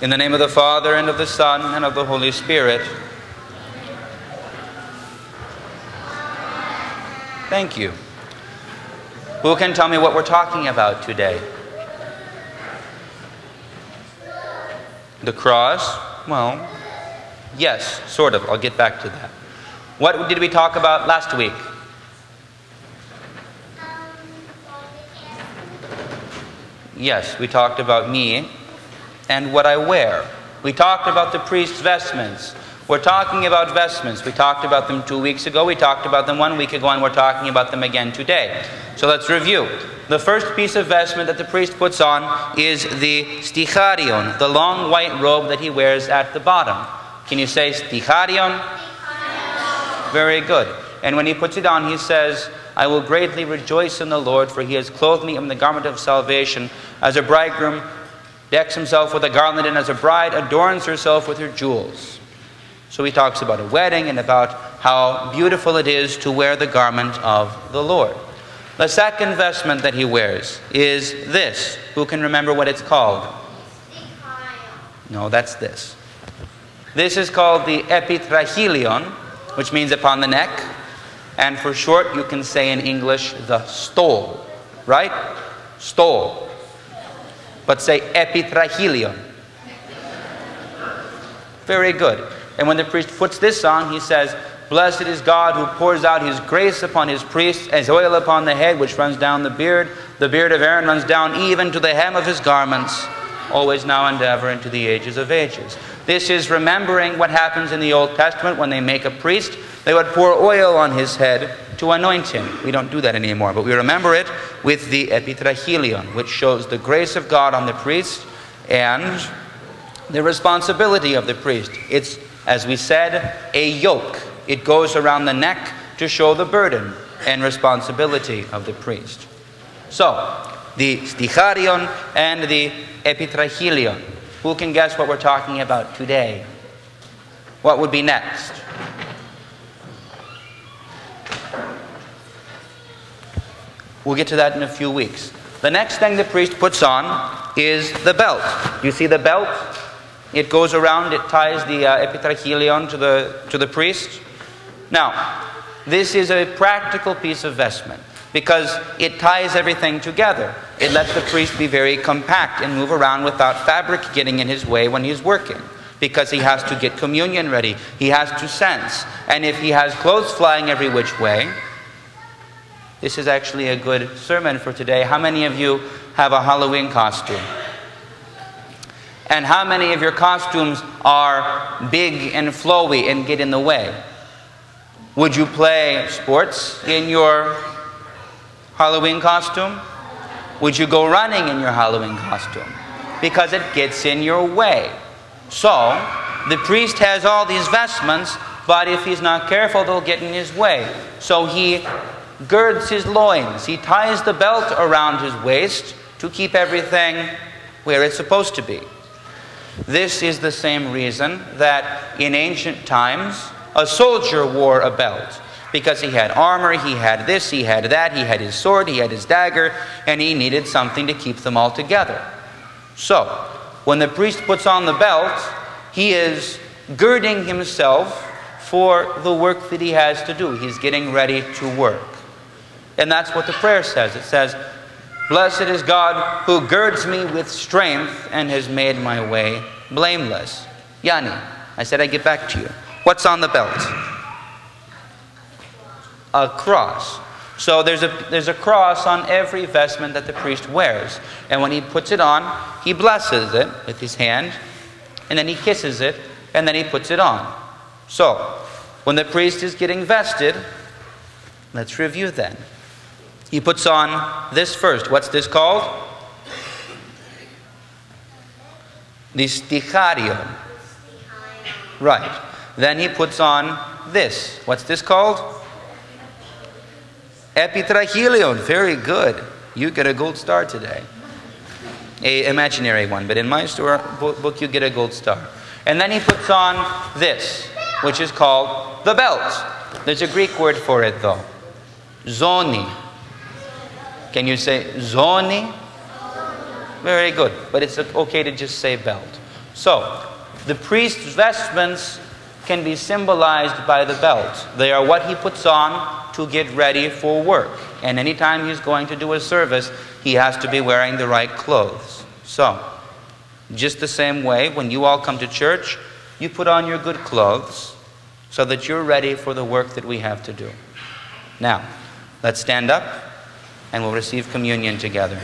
In the name of the Father, and of the Son, and of the Holy Spirit. Thank you. Who can tell me what we're talking about today? The cross? Well, yes, sort of. I'll get back to that. What did we talk about last week? Yes, we talked about me and what I wear. We talked about the priest's vestments. We're talking about vestments. We talked about them 2 weeks ago. We talked about them 1 week ago, and we're talking about them again today. So let's review. The first piece of vestment that the priest puts on is the sticharion, the long white robe that he wears at the bottom. Can you say sticharion? Very good. And when he puts it on, he says, I will greatly rejoice in the Lord, for he has clothed me in the garment of salvation, as a bridegroom decks himself with a garland, and as a bride adorns herself with her jewels. So he talks about a wedding and about how beautiful it is to wear the garment of the Lord. The second vestment that he wears is this. Who can remember what it's called? No, that's this. This is called the epitrachilion, which means upon the neck. And for short, you can say in English, the stole. Right? Stole. But say epitrachilion. Very good. And when the priest puts this on, he says, Blessed is God who pours out his grace upon his priests as oil upon the head, which runs down the beard. The beard of Aaron runs down even to the hem of his garments, always now and ever into the ages of ages. This is remembering what happens in the Old Testament when they make a priest. They would pour oil on his head to anoint him. We don't do that anymore, but we remember it with the epitrachilion, which shows the grace of God on the priest and the responsibility of the priest. It's, as we said, a yoke. It goes around the neck to show the burden and responsibility of the priest. So, the sticharion and the epitrachilion. Who can guess what we're talking about today? What would be next? We'll get to that in a few weeks. The next thing the priest puts on is the belt. You see the belt? It goes around, it ties the epitrachilion to the priest. Now, this is a practical piece of vestment because it ties everything together. It lets the priest be very compact and move around without fabric getting in his way when he's working, because he has to get communion ready. He has to sense. And if he has clothes flying every which way, this is actually a good sermon for today. How many of you have a Halloween costume? And how many of your costumes are big and flowy and get in the way? Would you play sports in your Halloween costume? Would you go running in your Halloween costume? Because it gets in your way. So, the priest has all these vestments, but if he's not careful, they'll get in his way. So he girds his loins. He ties the belt around his waist to keep everything where it's supposed to be. This is the same reason that in ancient times, a soldier wore a belt. Because he had armor, he had this, he had that, he had his sword, he had his dagger, and he needed something to keep them all together. So, when the priest puts on the belt, he is girding himself for the work that he has to do. He's getting ready to work. And that's what the prayer says. It says, Blessed is God who girds me with strength and has made my way blameless. Yanni, I said I'd get back to you. What's on the belt? A cross. So there's a cross on every vestment that the priest wears. And when he puts it on, he blesses it with his hand, and then he kisses it, and then he puts it on. So, when the priest is getting vested, let's review then. He puts on this first. What's this called? The sticharion. Right. Then he puts on this. What's this called? Epitrachilion. Very good. You get a gold star today. An imaginary one, but in my book you get a gold star. And then he puts on this, which is called the belt. There's a Greek word for it though. Zoni. Can you say zoni? Very good. But it's okay to just say belt. So, the priest's vestments can be symbolized by the belt. They are what he puts on to get ready for work. And anytime he's going to do a service, he has to be wearing the right clothes. So, just the same way, when you all come to church, you put on your good clothes so that you're ready for the work that we have to do. Now, let's stand up and we'll receive communion together.